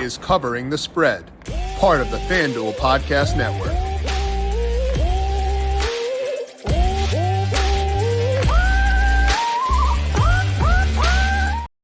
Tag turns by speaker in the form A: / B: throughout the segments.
A: is Covering the Spread, part of the FanDuel Podcast Network.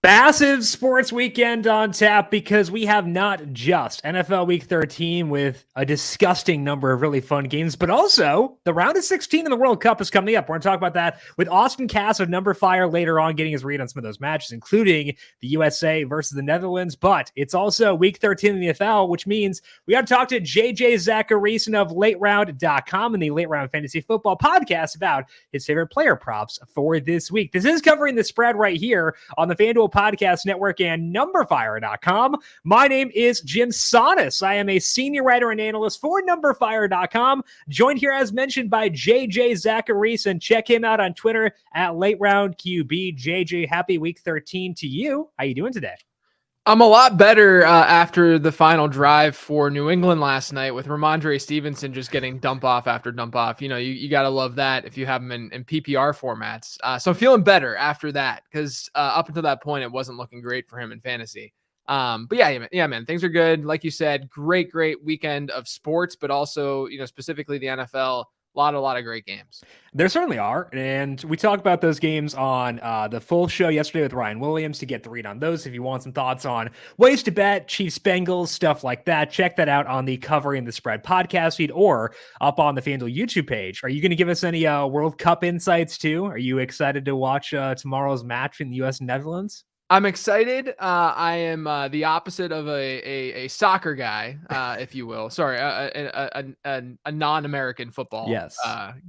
B: Massive sports weekend on tap because we have not just NFL Week 13 with a disgusting number of really fun games, but also the round of 16 in the World Cup is coming up. We're going to talk about that with Austan Kas of numberFire later on, getting his read on some of those matches, including the USA versus the Netherlands. But it's also Week 13 in the NFL, which means we got to talk to Zachariason of LateRound.com and the Late Round Fantasy Football Podcast about his favorite player props for this week. This is Covering the Spread right here on the FanDuel Podcast Network and numberFire.com. My name is Jim Sonis. I am a senior writer and analyst for numberFire.com, joined here as mentioned by Zachariason. Check him out on Twitter at LateRoundQB. JJ, happy Week 13 to you. How you doing today?
C: I'm a lot better after the final drive for New England last night with Ramondre Stevenson just getting dump off after dump off. You know, you got to love that if you have him in PPR formats. So I'm feeling better after that because up until that point, it wasn't looking great for him in fantasy. But yeah, man, things are good. Like you said, great weekend of sports, but also, you know, specifically the NFL. A lot of great games.
B: There certainly are. And we talked about those games on the full show yesterday with Ryan Williams to get the read on those. If you want some thoughts on ways to bet, Chiefs, Bengals, stuff like that, check that out on the Covering the Spread podcast feed or up on the FanDuel YouTube page. Are you going to give us any World Cup insights too? Are you excited to watch tomorrow's match in the U.S. and Netherlands?
C: I'm excited. I am the opposite of a soccer guy, if you will. Sorry, a non-American football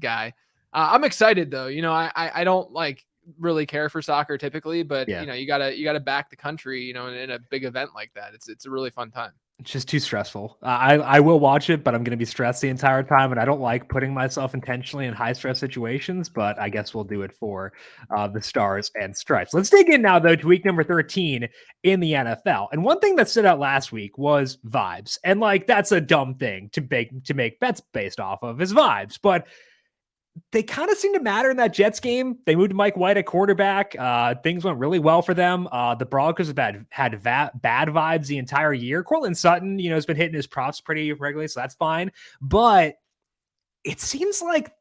C: guy. I'm excited though. You know, I don't like really care for soccer typically, but you know, you gotta back the country. You know, in a big event like that, it's a really fun time.
B: It's just too stressful. I will watch it, but I'm going to be stressed the entire time, and I don't like putting myself intentionally in high-stress situations, but I guess we'll do it for the Stars and Stripes. Let's dig in now, though, to week number 13 in the NFL. And one thing that stood out last week was vibes. And, like, that's a dumb thing to make bets based off of is vibes. But they kind of seem to matter in that Jets game. They moved Mike White at quarterback. Things went really well for them. The Broncos have had bad vibes the entire year. Cortland Sutton, you know, has been hitting his props pretty regularly, so that's fine. But it seems like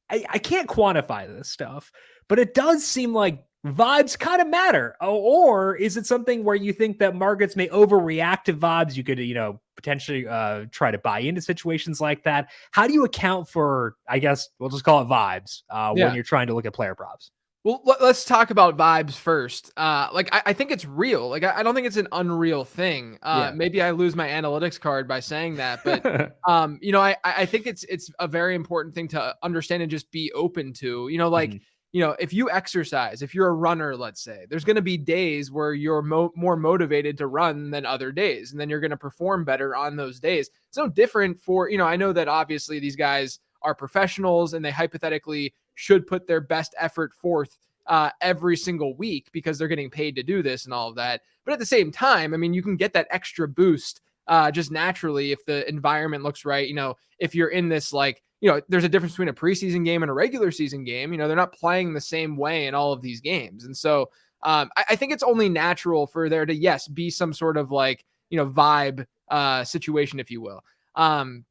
B: I can't quantify this stuff, but it does seem like vibes kind of matter. Or is it something where you think that markets may overreact to vibes? You could, you know, potentially try to buy into situations like that. How do you account for, I guess, we'll just call it vibes when you're trying to look at player props?
C: Well, let's talk about vibes first. I think it's real. Like, I don't think it's an unreal thing. Maybe I lose my analytics card by saying that, but you know, I think it's a very important thing to understand and just be open to. You know, like. You know, if you exercise, if you're a runner, let's say, there's going to be days where you're more motivated to run than other days, and then you're going to perform better on those days. It's no different for, you know, I know that obviously these guys are professionals and they hypothetically should put their best effort forth every single week because they're getting paid to do this and all of that. But at the same time, I mean, you can get that extra boost just naturally if the environment looks right. You know, if you're in this, like, you know, there's a difference between a preseason game and a regular season game. You know, they're not playing the same way in all of these games. And so I think it's only natural for there to, yes, be some sort of like, you know, vibe situation, if you will.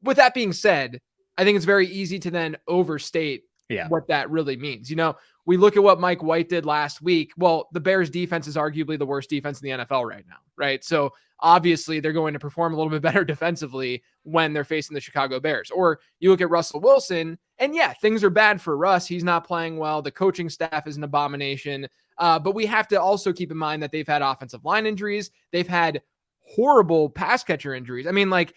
C: With that being said, I think it's very easy to then overstate what that really means. You know, we look at what Mike White did last week. Well, the Bears defense is arguably the worst defense in the NFL right now, right? So obviously they're going to perform a little bit better defensively when they're facing the Chicago Bears. Or you look at Russell Wilson, and yeah, things are bad for Russ. He's not playing well. The coaching staff is an abomination. But we have to also keep in mind that they've had offensive line injuries. They've had horrible pass catcher injuries. I mean, like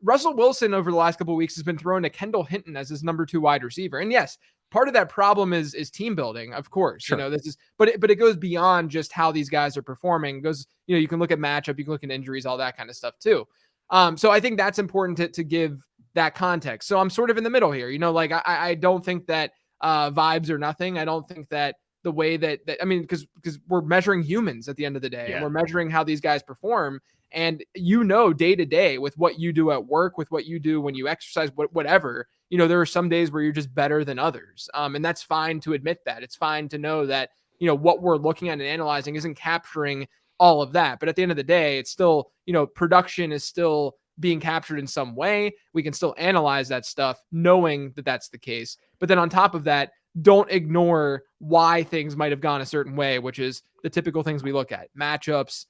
C: Russell Wilson over the last couple of weeks has been thrown to Kendall Hinton as his number 2 wide receiver. And yes, part of that problem is team building, of course. Sure. You know, this is, but it goes beyond just how these guys are performing. It goes, you know, you can look at matchup, you can look at injuries, all that kind of stuff too. So I think that's important to give that context. So I'm sort of in the middle here. You know, like I don't think that vibes are nothing. I don't think that the way that I mean, because we're measuring humans at the end of the day. And we're measuring how these guys perform. And you know, day to day with what you do at work, with what you do when you exercise, whatever, you know, there are some days where you're just better than others. And that's fine to admit that. It's fine to know that, you know, what we're looking at and analyzing isn't capturing all of that. But at the end of the day, it's still, production is still being captured in some way. We can still analyze that stuff knowing that that's the case. But then on top of that, don't ignore why things might have gone a certain way, which is the typical things we look at: matchups,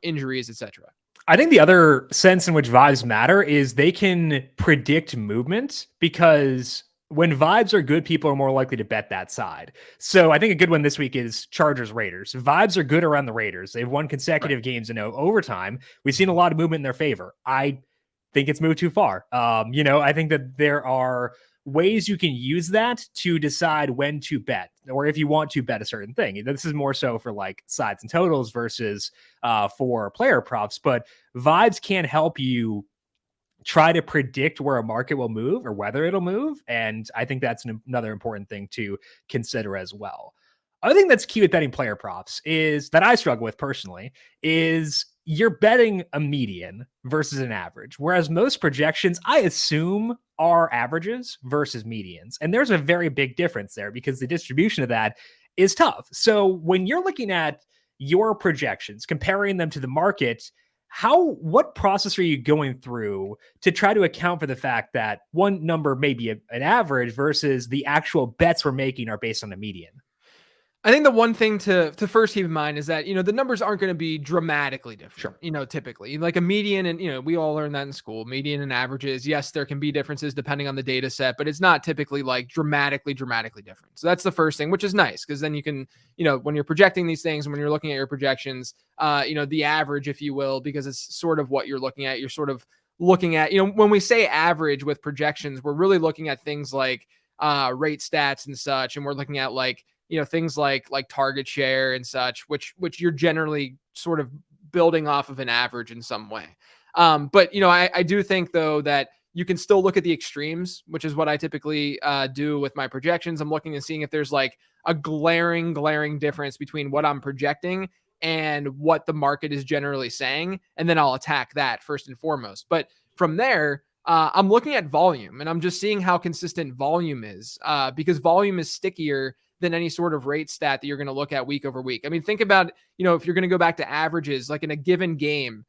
C: injuries, etc.
B: I think the other sense in which vibes matter is they can predict movement, because when vibes are good, people are more likely to bet that side. So I think a good one this week is Chargers Raiders. Vibes are good around the Raiders. They've won consecutive games in overtime. We've seen a lot of movement in their favor. I think it's moved too far. I think that there are ways you can use that to decide when to bet, or if you want to bet a certain thing. This is more so for like sides and totals versus for player props, but vibes can help you try to predict where a market will move or whether it'll move. And I think that's another important thing to consider as well. Other thing that's key with betting player props is that I struggle with personally is you're betting a median versus an average, whereas most projections, I assume, are averages versus medians. And there's a very big difference there because the distribution of that is tough. So when you're looking at your projections, comparing them to the market, what process are you going through to try to account for the fact that one number may be an average versus the actual bets we're making are based on a median?
C: I think the one thing to first keep in mind is that, the numbers aren't going to be dramatically different, typically. Like a median, and, we all learned that in school, median and averages. Yes, there can be differences depending on the data set, but it's not typically like dramatically different. So that's the first thing, which is nice, because then you can, when you're projecting these things and when you're looking at your projections, the average, if you will, because it's sort of what you're looking at. You're sort of looking at, when we say average with projections, we're really looking at things like rate stats and such. And we're looking at things like target share and such, which you're generally sort of building off of an average in some way. But I do think though that you can still look at the extremes, which is what I typically do with my projections. I'm looking and seeing if there's like a glaring difference between what I'm projecting and what the market is generally saying. And then I'll attack that first and foremost. But from there, I'm looking at volume, and I'm just seeing how consistent volume is, because volume is stickier than any sort of rate stat that you're going to look at week over week. I mean, think about, if you're going to go back to averages, like in a given game,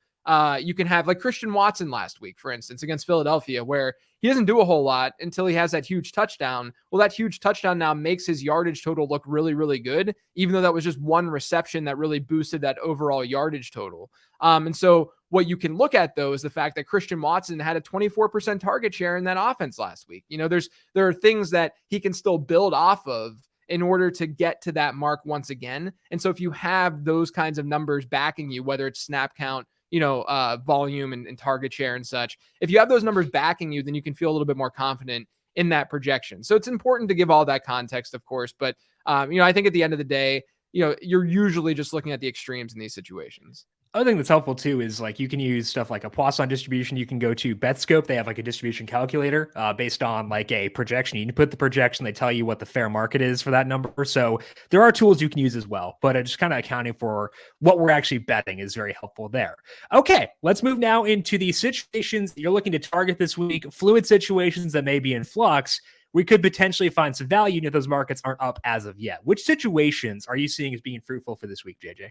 C: you can have like Christian Watson last week, for instance, against Philadelphia, where he doesn't do a whole lot until he has that huge touchdown. Well, that huge touchdown now makes his yardage total look really, really good, even though that was just one reception that really boosted that overall yardage total. And so what you can look at, though, is the fact that Christian Watson had a 24% target share in that offense last week. There are things that he can still build off of in order to get to that mark once again. And so if you have those kinds of numbers backing you, whether it's snap count, volume and target share and such, if you have those numbers backing you, then you can feel a little bit more confident in that projection. So it's important to give all that context, of course. But, I think at the end of the day, you're usually just looking at the extremes in these situations.
B: Other thing that's helpful too is like you can use stuff like a Poisson distribution. You can go to Betscope. They have like a distribution calculator based on like a projection. You can put the projection, they tell you what the fair market is for that number. So there are tools you can use as well, but just kind of accounting for what we're actually betting is very helpful there. Okay, let's move now into the situations that you're looking to target this week, fluid situations that may be in flux. We could potentially find some value if those markets aren't up as of yet. Which situations are you seeing as being fruitful for this week, JJ?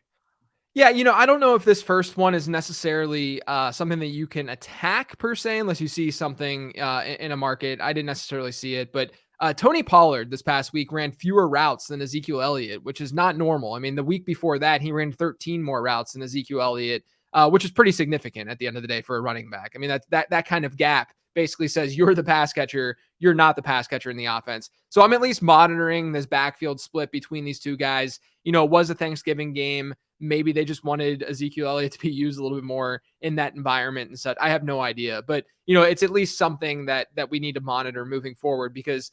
C: Yeah, I don't know if this first one is necessarily something that you can attack per se, unless you see something in a market. I didn't necessarily see it, but Tony Pollard this past week ran fewer routes than Ezekiel Elliott, which is not normal. I mean, the week before that, he ran 13 more routes than Ezekiel Elliott, which is pretty significant at the end of the day for a running back. I mean, that kind of gap basically says you're the pass catcher, you're not the pass catcher in the offense. So I'm at least monitoring this backfield split between these two guys. It was a Thanksgiving game. Maybe they just wanted Ezekiel Elliott to be used a little bit more in that environment and such. I have no idea, but it's at least something that we need to monitor moving forward, because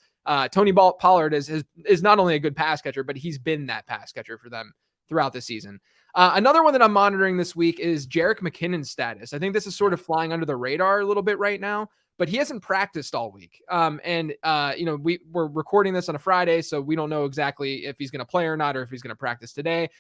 C: Tony Pollard is not only a good pass catcher, but he's been that pass catcher for them throughout the season. Another one that I'm monitoring this week is Jerick McKinnon's status. I think this is sort of flying under the radar a little bit right now, but he hasn't practiced all week. We're recording this on a Friday, so we don't know exactly if he's going to play or not, or if he's going to practice today.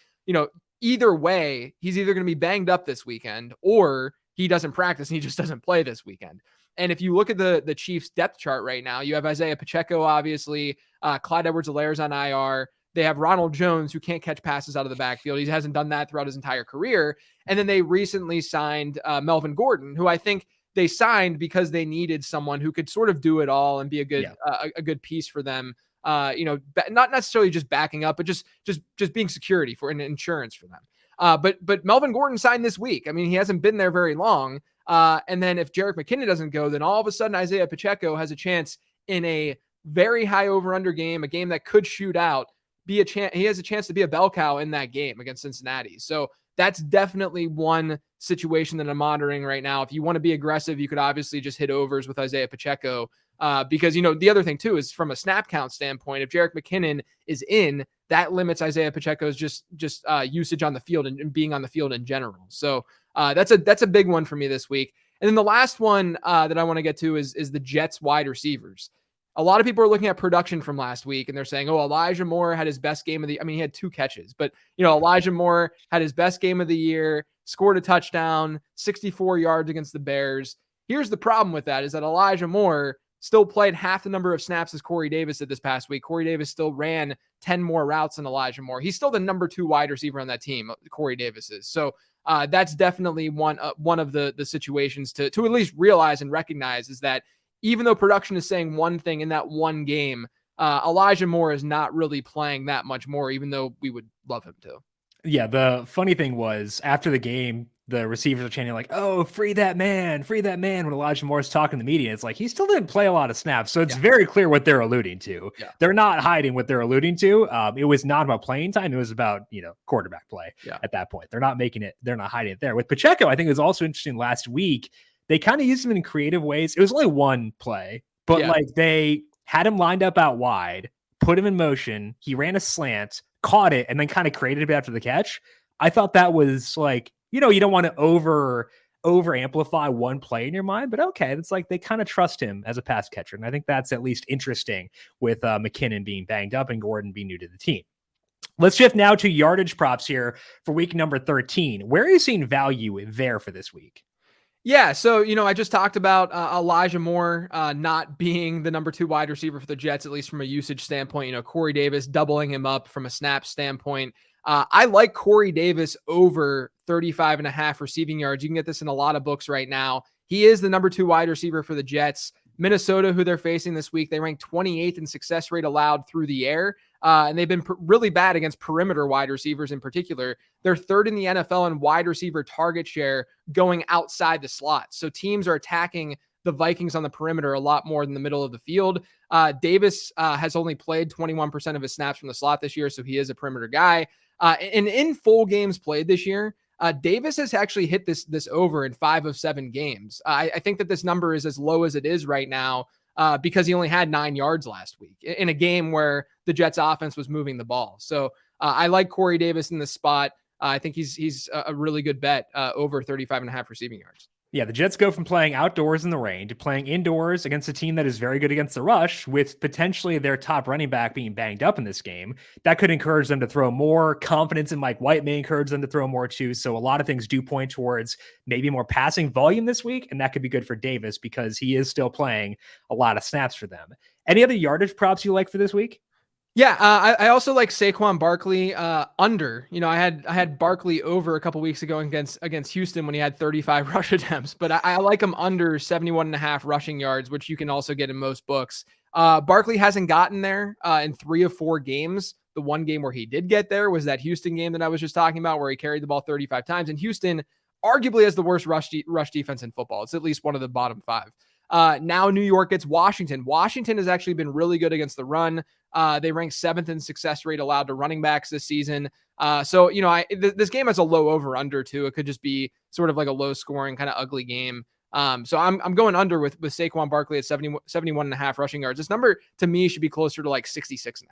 C: Either way, he's either going to be banged up this weekend or he doesn't practice and he just doesn't play this weekend. And if you look at the Chiefs depth chart right now, you have Isaiah Pacheco, obviously, Clyde Edwards-Helaire's on IR, They have Ronald Jones, who can't catch passes out of the backfield. He hasn't done that throughout his entire career. And then they recently signed Melvin Gordon, who I think they signed because they needed someone who could sort of do it all and be a good a good piece for them. Not necessarily just backing up, but just being security for an insurance for them. But Melvin Gordon signed this week. I mean, he hasn't been there very long. And then if Jerick McKinnon doesn't go, then all of a sudden Isaiah Pacheco has a chance in a very high over-under game, a game that could shoot out. He has a chance to be a bell cow in that game against Cincinnati. So that's definitely one situation that I'm monitoring right now. If you want to be aggressive, you could obviously just hit overs with Isaiah Pacheco. Because, the other thing too is from a snap count standpoint, if Jerick McKinnon is in, that limits Isaiah Pacheco's just usage on the field and being on the field in general. So that's a big one for me this week. And then the last one that I want to get to is the Jets wide receivers. A lot of people are looking at production from last week and they're saying, oh, Elijah Moore had his best game of the, he had 2 catches, but Elijah Moore had his best game of the year, scored a touchdown, 64 yards against the Bears. Here's the problem with that is that Elijah Moore still played half the number of snaps as Corey Davis did this past week. Corey Davis still ran 10 more routes than Elijah Moore. He's still the number 2 wide receiver on that team, Corey Davis is. So that's definitely one of the situations to at least realize and recognize is that even though production is saying one thing in that one game, Elijah Moore is not really playing that much more, even though we would love him to.
B: Yeah, the funny thing was after the game, the receivers are chanting like, oh, free that man. When Elijah Moore is talking to the media, it's like he still didn't play a lot of snaps. So it's very clear what they're alluding to. Yeah. They're not hiding what they're alluding to. It was not about playing time. It was about, quarterback play at that point. They're not making it. They're not hiding it there. With Pacheco, I think it was also interesting last week. They kind of used him in creative ways. It was only one play, but they had him lined up out wide, put him in motion. He ran a slant, caught it, and then kind of created a bit after the catch. I thought that was like, you don't want to over amplify one play in your mind, but okay. It's like they kind of trust him as a pass catcher. And I think that's at least interesting with McKinnon being banged up and Gordon being new to the team. Let's shift now to yardage props here for week number 13. Where are you seeing value there for this week?
C: Yeah, so, I just talked about Elijah Moore not being the number 2 wide receiver for the Jets, at least from a usage standpoint. Corey Davis doubling him up from a snap standpoint. I like Corey Davis over 35.5 receiving yards. You can get this in a lot of books right now. He is the number 2 wide receiver for the Jets. Minnesota, who they're facing this week, they rank 28th in success rate allowed through the air. And they've been really bad against perimeter wide receivers in particular. They're 3rd in the NFL in wide receiver target share going outside the slot. So teams are attacking the Vikings on the perimeter a lot more than the middle of the field. Davis has only played 21% of his snaps from the slot this year, so he is a perimeter guy. And in full games played this year, Davis has actually hit this over in 5 of 7 games. I think that this number is as low as it is right now because he only had 9 yards last week in a game where the Jets offense was moving the ball. So I like Corey Davis in this spot. I think he's a really good bet over 35.5 receiving yards.
B: Yeah, the Jets go from playing outdoors in the rain to playing indoors against a team that is very good against the rush, with potentially their top running back being banged up in this game. That could encourage them to throw more. Confidence in Mike White may encourage them to throw more too. So a lot of things do point towards maybe more passing volume this week, and that could be good for Davis because he is still playing a lot of snaps for them. Any other yardage props you like for this week?
C: Yeah, I also like Saquon Barkley under. I had Barkley over a couple weeks ago against Houston when he had 35 rush attempts, but I like him under 71.5 rushing yards, which you can also get in most books. Barkley hasn't gotten there in 3 of 4 games. The one game where he did get there was that Houston game that I was just talking about, where he carried the ball 35 times. And Houston arguably has the worst rush defense in football. It's at least one of the bottom 5. Now New York gets Washington. Washington has actually been really good against the run. They rank 7th in success rate allowed to running backs this season. So this game has a low over under too. It could just be sort of like a low scoring kind of ugly game. So I'm going under with Saquon Barkley at 71.5 rushing yards. This number to me should be closer to like 66.5.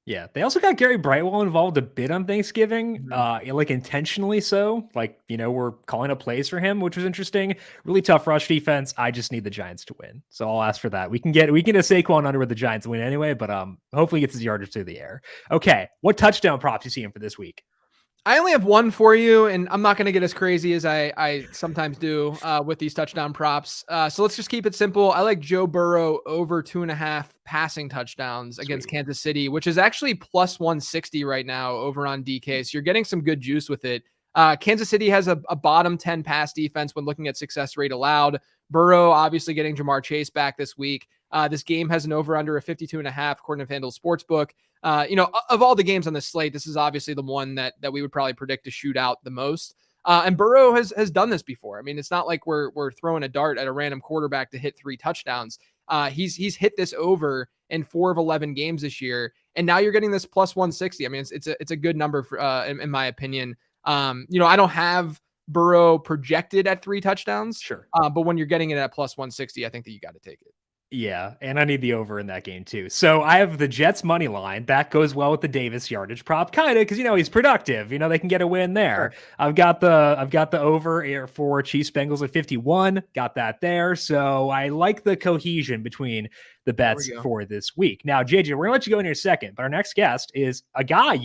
B: Yeah, they also got Gary Brightwell involved a bit on Thanksgiving, like intentionally so. Like, we're calling up plays for him, which was interesting. Really tough rush defense. I just need the Giants to win, so I'll ask for that. We can get a Saquon under with the Giants win anyway, but hopefully he gets his yardage through the air. Okay, what touchdown props you seeing for this week?
C: I only have one for you, and I'm not going to get as crazy as I sometimes do with these touchdown props. So let's just keep it simple. I like Joe Burrow over 2.5 passing touchdowns against Kansas City, which is actually plus 160 right now over on DK. So you're getting some good juice with it. Kansas City has a bottom 10 pass defense when looking at success rate allowed. Burrow obviously getting Jamar Chase back this week. This game has an over-under of 52.5 according to FanDuel Sportsbook. Of all the games on this slate, this is obviously the one that we would probably predict to shoot out the most. And Burrow has done this before. I mean, it's not like we're throwing a dart at a random quarterback to hit 3 touchdowns. He's hit this over in 4 of 11 games this year, and now you're getting this plus 160. I mean, it's a good number for, in my opinion. I don't have Burrow projected at 3 touchdowns.
B: Sure.
C: But when you're getting it at plus 160, I think that you got to take it.
B: Yeah, and I need the over in that game too. So I have the Jets money line. That goes well with the Davis yardage prop, kind of, because he's productive. They can get a win there. Sure. I've got the over for Chiefs Bengals at 51. Got that there. So I like the cohesion between the bets for this week. Now, JJ, we're gonna let you go in here in a second, but our next guest is a guy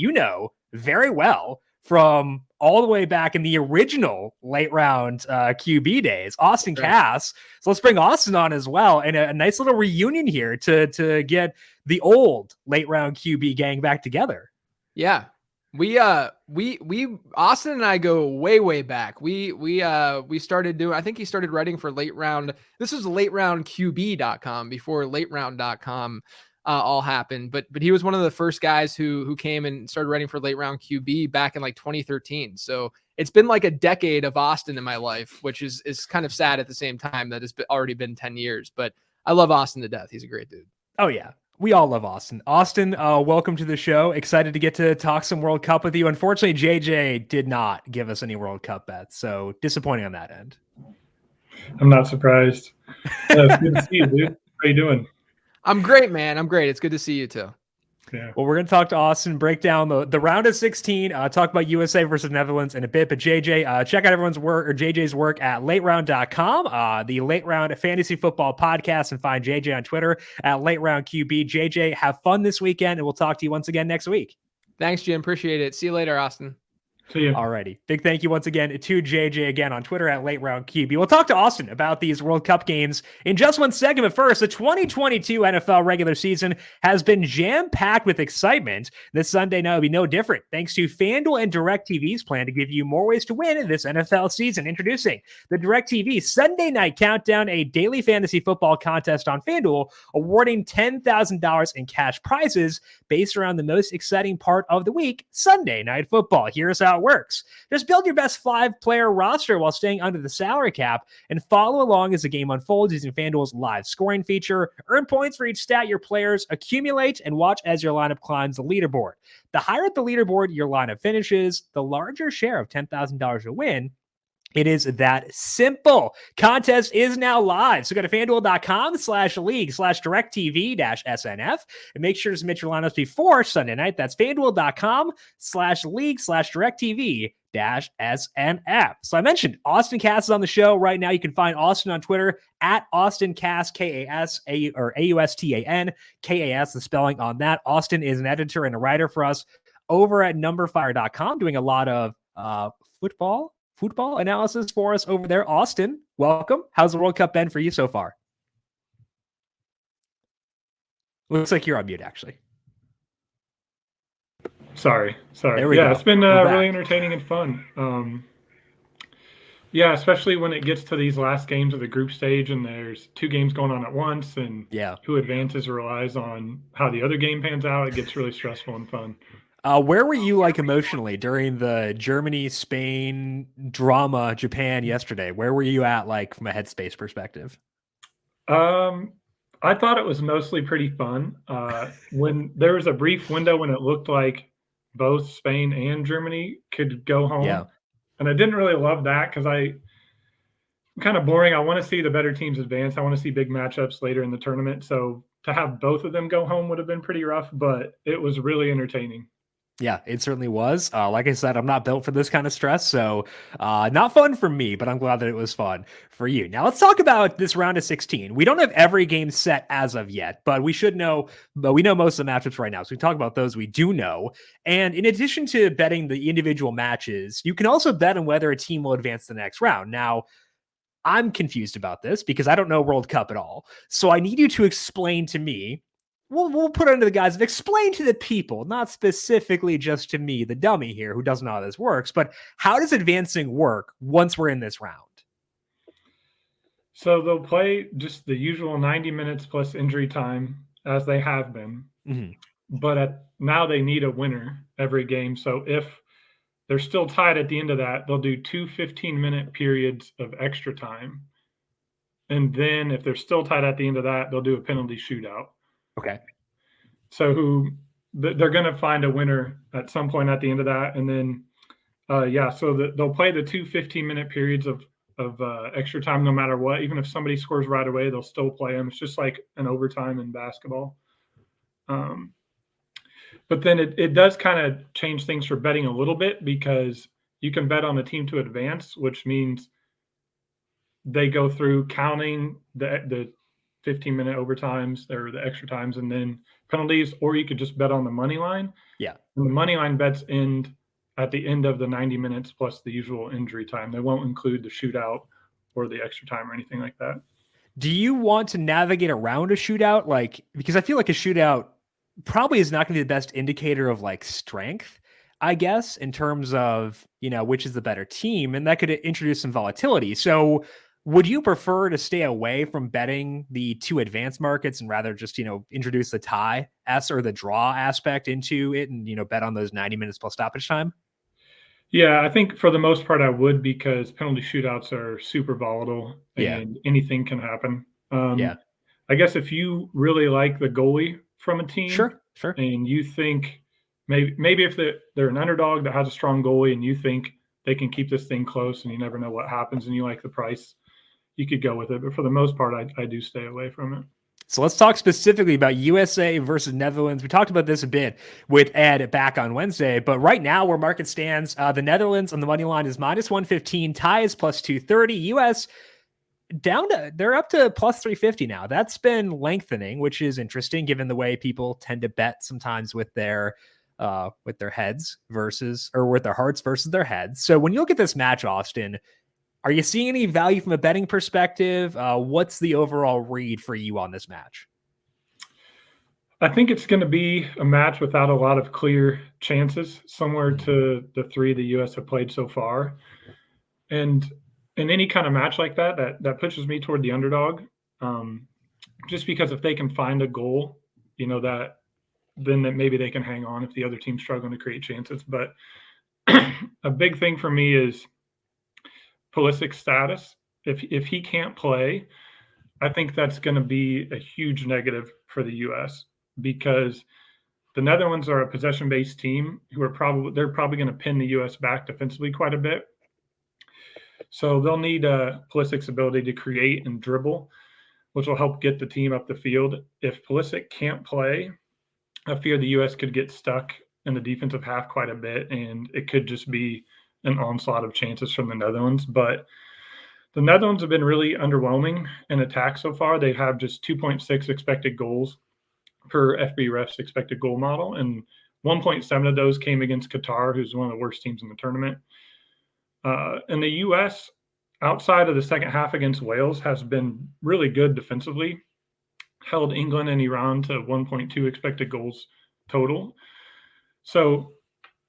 B: very well from all the way back in the original late round QB days, Austan Kas. So let's bring Austin on as well, and a nice little reunion here to get the old late round QB gang back together.
C: Yeah, we Austin and I go way back. We started doing. I think he started writing for late round. This was lateroundqb.com before lateround.com. All happened, but he was one of the first guys who came and started writing for late round QB back in like 2013. So it's been like a decade of Austin in my life, which is kind of sad at the same time that it's already been 10 years. But I love Austin to death. He's a great dude.
B: Oh yeah, we all love Austin. Austin, welcome to the show. Excited to get to talk some World Cup with you. Unfortunately, JJ did not give us any World Cup bets, so disappointing on that end.
D: I'm not surprised. It's good to see you, dude. How you doing?
C: I'm great, man. I'm great. It's good to see you too.
D: Yeah.
B: Well, we're going to talk to Austin, break down the round of 16, talk about USA versus Netherlands in a bit. But JJ, check out everyone's work or JJ's work at lateround.com, the Late Round Fantasy Football Podcast, and find JJ on Twitter at LateRoundQB. JJ, have fun this weekend, and we'll talk to you once again next week.
C: Thanks, Jim. Appreciate it. See you later, Austin.
D: See you.
B: Alrighty. Big thank you once again to JJ again on Twitter at LateRoundQB. We'll talk to Austin about these World Cup games in just one second. But first, the 2022 NFL regular season has been jam-packed with excitement. This Sunday night will be no different, thanks to FanDuel and DirecTV's plan to give you more ways to win this NFL season. Introducing the DirecTV Sunday Night Countdown, a daily fantasy football contest on FanDuel, awarding $10,000 in cash prizes based around the most exciting part of the week, Sunday Night Football. Here's how it works. Just build your best 5-player roster while staying under the salary cap and follow along as the game unfolds using FanDuel's live scoring feature. Earn points for each stat your players accumulate and watch as your lineup climbs the leaderboard. The higher up the leaderboard your lineup finishes, the larger share of $10,000 to win. It is that simple. Contest is now live. So go to FanDuel.com/league/DirecTV-SNF and make sure to submit your lineups before Sunday night. That's FanDuel.com/league/DirecTV-SNF. So I mentioned Austan Kas is on the show right now. You can find Austin on Twitter at Austan Kas, K-A-S, or A-U-S-T-A-N, K-A-S, the spelling on that. Austin is an editor and a writer for us over at numberFire.com, doing a lot of football analysis for us over there. Austin, welcome. How's the World Cup been for you so far? Looks like you're on mute, actually.
D: Sorry.
B: There we go.
D: It's been really entertaining and fun. Especially when it gets to these last games of the group stage and there's 2 games going on at once, and who advances relies on how the other game pans out. It gets really stressful and fun.
B: Where were you emotionally during the Germany-Spain drama, Japan yesterday? Where were you at from a headspace perspective?
D: I thought it was mostly pretty fun. When there was a brief window when it looked like both Spain and Germany could go home.
B: Yeah.
D: And I didn't really love that because I'm kind of boring. I want to see the better teams advance. I want to see big matchups later in the tournament. So to have both of them go home would have been pretty rough, but it was really entertaining.
B: Yeah, it certainly was. Like I said, I'm not built for this kind of stress, so not fun for me, but I'm glad that it was fun for you. Now let's talk about this round of 16. We don't have every game set as of yet, but we should know, but we know most of the matchups right now. So we talk about those we do know. And in addition to betting the individual matches, you can also bet on whether a team will advance the next round. Now, I'm confused about this because I don't know World Cup at all. So I need you to explain to me. We'll put it under the guise of explain to the people, not specifically just to me, the dummy here who doesn't know how this works, but how does advancing work once we're in this round?
D: So they'll play just the usual 90 minutes plus injury time as they have been. But now they need a winner every game. So if they're still tied at the end of that, they'll do 2 15-minute periods of extra time. And then if they're still tied at the end of that, they'll do a penalty shootout.
B: Okay.
D: So they're going to find a winner at some point at the end of that. And then, they'll play the 2 15-minute periods of extra time no matter what. Even if somebody scores right away, they'll still play them. It's just like an overtime in basketball. But then it does kind of change things for betting a little bit because you can bet on a team to advance, which means they go through counting the 15-minute overtimes or the extra times and then penalties, or you could just bet on the money line.
B: Yeah.
D: And the money line bets end at the end of the 90 minutes plus the usual injury time. They won't include the shootout or the extra time or anything like that.
B: Do you want to navigate around a shootout? Because I feel like a shootout probably is not going to be the best indicator of strength, I guess, in terms of, which is the better team, and that could introduce some volatility. So would you prefer to stay away from betting the 2 advanced markets and rather just, introduce the tie or the draw aspect into it and, bet on those 90 minutes plus stoppage time?
D: Yeah, I think for the most part I would, because penalty shootouts are super volatile and anything can happen. I guess if you really like the goalie from a team,
B: sure,
D: and you think maybe if they're an underdog that has a strong goalie and you think they can keep this thing close and you never know what happens and you like the price, you could go with it. But for the most part, I do stay away from it.
B: So let's talk specifically about USA versus Netherlands. We talked about this a bit with Ed back on Wednesday, but right now where market stands, the Netherlands on the money line is -115, tie is +230. US they're up to +350 now. That's been lengthening, which is interesting given the way people tend to bet sometimes with their heads with their hearts versus their heads. So when you look at this match, Austin, are you seeing any value from a betting perspective? What's the overall read for you on this match?
D: I think it's going to be a match without a lot of clear chances, similar to the 3 the U.S. have played so far. And in any kind of match like that pushes me toward the underdog, just because if they can find a goal, that maybe they can hang on if the other team's struggling to create chances. But a big thing for me is Pulisic's status. If he can't play, I think that's going to be a huge negative for the U.S. because the Netherlands are a possession-based team who they're probably going to pin the U.S. back defensively quite a bit. So they'll need Pulisic's ability to create and dribble, which will help get the team up the field. If Pulisic can't play, I fear the U.S. could get stuck in the defensive half quite a bit, and it could just be an onslaught of chances from the Netherlands. But the Netherlands have been really underwhelming in attack so far. They have just 2.6 expected goals per FBref's expected goal model, and 1.7 of those came against Qatar, who's one of the worst teams in the tournament. And the U.S., outside of the second half against Wales, has been really good defensively, held England and Iran to 1.2 expected goals total. So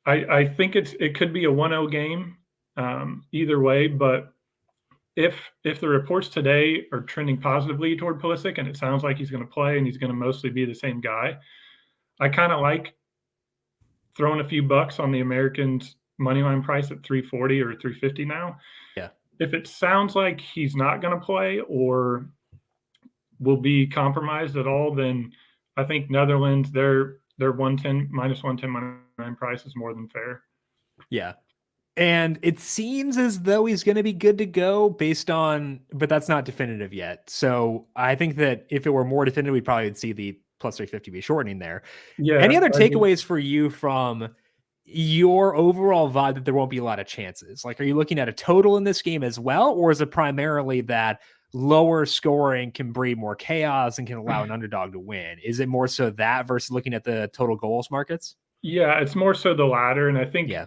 D: I think it could be a 1-0 game either way, but if the reports today are trending positively toward Pulisic and it sounds like he's going to play and he's going to mostly be the same guy, I kind of like throwing a few bucks on the Americans' moneyline price at 340 or 350 now.
B: Yeah.
D: If it sounds like he's not going to play or will be compromised at all, then I think Netherlands, their -110 moneyline price is more than fair.
B: Yeah. And it seems as though he's going to be good to go but that's not definitive yet. So I think that if it were more definitive, we probably would see the +350 be shortening there.
D: Yeah.
B: Any other takeaways for you from your overall vibe that there won't be a lot of chances? Like, are you looking at a total in this game as well? Or is it primarily that lower scoring can breed more chaos and can allow an underdog to win? Is it more so that versus looking at the total goals markets?
D: Yeah, it's more so the latter. And I think
B: Yeah.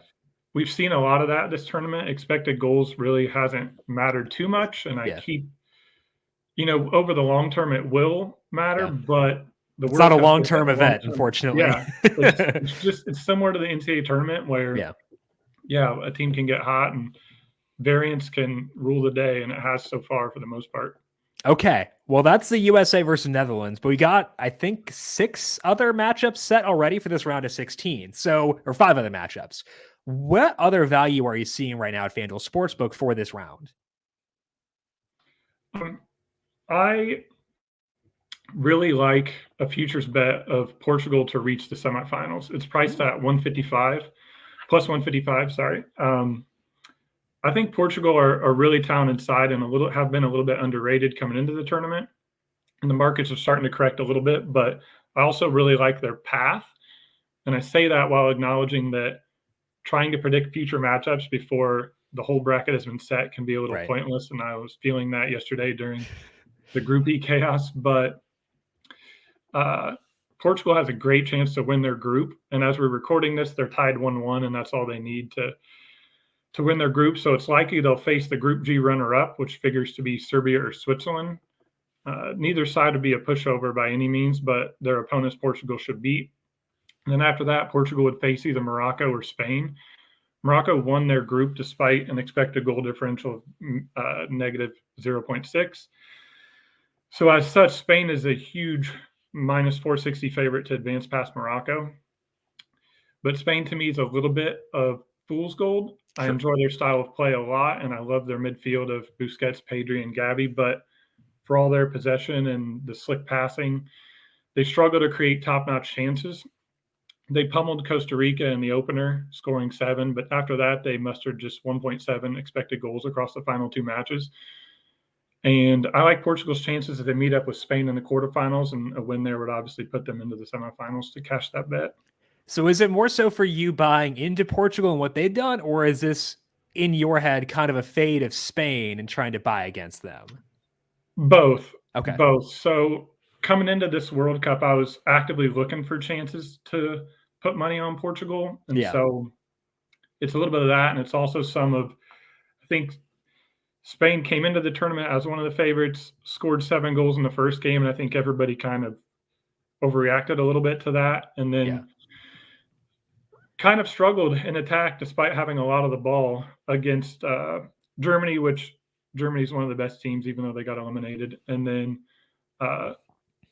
D: we've seen a lot of that this tournament. Expected goals really hasn't mattered too much. And I
B: Yeah.
D: keep, over the long term, it will matter, but
B: it's not a long-term event, unfortunately.
D: Yeah. It's similar to the NCAA tournament where, a team can get hot and variance can rule the day, and it has so far for the most part.
B: Okay. Well, that's the USA versus Netherlands, but we got, I think, 6 other matchups set already for this round of 16. Or 5 other matchups. What other value are you seeing right now at FanDuel Sportsbook for this round?
D: I really like a futures bet of Portugal to reach the semifinals. It's priced at 155, plus 155, sorry. I think Portugal are a really talented side and have been a little bit underrated coming into the tournament. And the markets are starting to correct a little bit, but I also really like their path. And I say that while acknowledging that trying to predict future matchups before the whole bracket has been set can be a little pointless. And I was feeling that yesterday during the Group E chaos. But Portugal has a great chance to win their group. And as we're recording this, they're tied 1-1, and that's all they need to win their group. So it's likely they'll face the Group G runner-up, which figures to be Serbia or Switzerland. Neither side would be a pushover by any means, but their opponents Portugal should beat. And then after that, Portugal would face either Morocco or Spain. Morocco won their group despite an expected goal differential of negative 0.6. So as such, Spain is a huge minus 460 favorite to advance past Morocco. But Spain to me is a little bit of fool's gold. Sure. I enjoy their style of play a lot, and I love their midfield of Busquets, Pedri, and Gavi. But for all their possession and the slick passing, they struggle to create top-notch chances. They pummeled Costa Rica in the opener, scoring 7. But after that, they mustered just 1.7 expected goals across the final 2 matches. And I like Portugal's chances if they meet up with Spain in the quarterfinals, and a win there would obviously put them into the semifinals to cash that bet.
B: So is it more so for you buying into Portugal and what they've done, or is this in your head kind of a fade of Spain and trying to buy against them?
D: Both.
B: Okay.
D: Both. So coming into this World Cup, I was actively looking for chances to put money on Portugal. And so it's a little bit of that. And it's also some of, I think Spain came into the tournament as one of the favorites, scored 7 goals in the first game. And I think everybody kind of overreacted a little bit to that. And then kind of struggled in attack despite having a lot of the ball against Germany, which Germany's one of the best teams, even though they got eliminated. And then,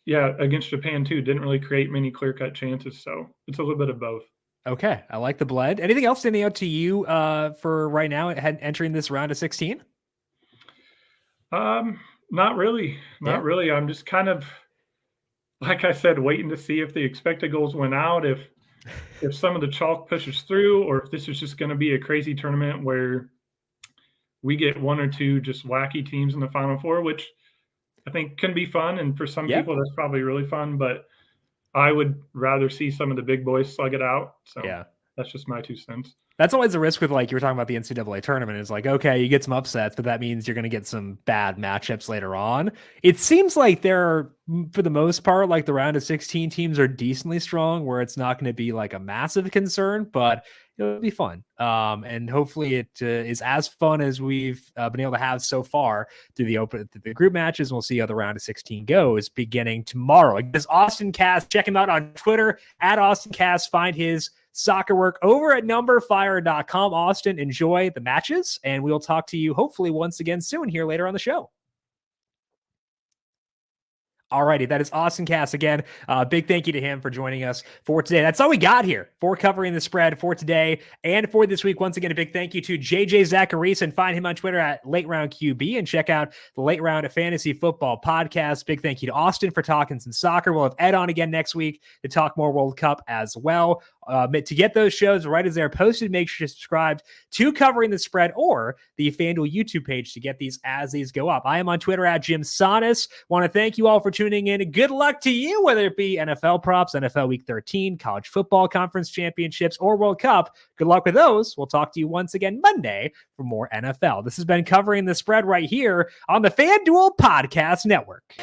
D: against Japan too, didn't really create many clear-cut chances. So it's a little bit of both.
B: Okay, I like the blend. Anything else standing out to you for right now entering this round of 16?
D: Not really. Not really. I'm just kind of, like I said, waiting to see if the expected goals went out, if some of the chalk pushes through, or if this is just going to be a crazy tournament where we get 1 or 2 just wacky teams in the Final Four, which I think can be fun. And for some people, that's probably really fun. But I would rather see some of the big boys slug it out. So that's just my 2 cents.
B: That's always a risk with, like, you were talking about the NCAA tournament. It's like, okay, you get some upsets, but that means you're going to get some bad matchups later on. It seems like there are, for the most part, like the round of 16 teams are decently strong, where it's not going to be like a massive concern, but it'll be fun. And hopefully it is as fun as we've been able to have so far through the group matches. We'll see how the round of 16 goes beginning tomorrow. This Austan Kas, check him out on Twitter at Austan Kas. Find his soccer work over at numberFire.com. Austin, enjoy the matches, and we'll talk to you hopefully once again soon here later on the show. Alrighty, that is Austan Kas again. Big thank you to him for joining us for today. That's all we got here for covering the spread for today and for this week. Once again, a big thank you to JJ Zachariason. Find him on Twitter at Late Round QB and check out the Late Round Fantasy Football Podcast. Big thank you to Austin for talking some soccer. We'll have Ed on again next week to talk more World Cup as well. To get those shows right as they're posted, make sure you're subscribed to Covering the Spread or the FanDuel YouTube page to get these as these go up. I am on Twitter at Jim Sonis. Want to thank you all for tuning in. Good luck to you, whether it be NFL props, NFL Week 13, college football conference championships, or World Cup. Good luck with those. We'll talk to you once again Monday for more NFL. This has been Covering the Spread right here on the FanDuel Podcast Network.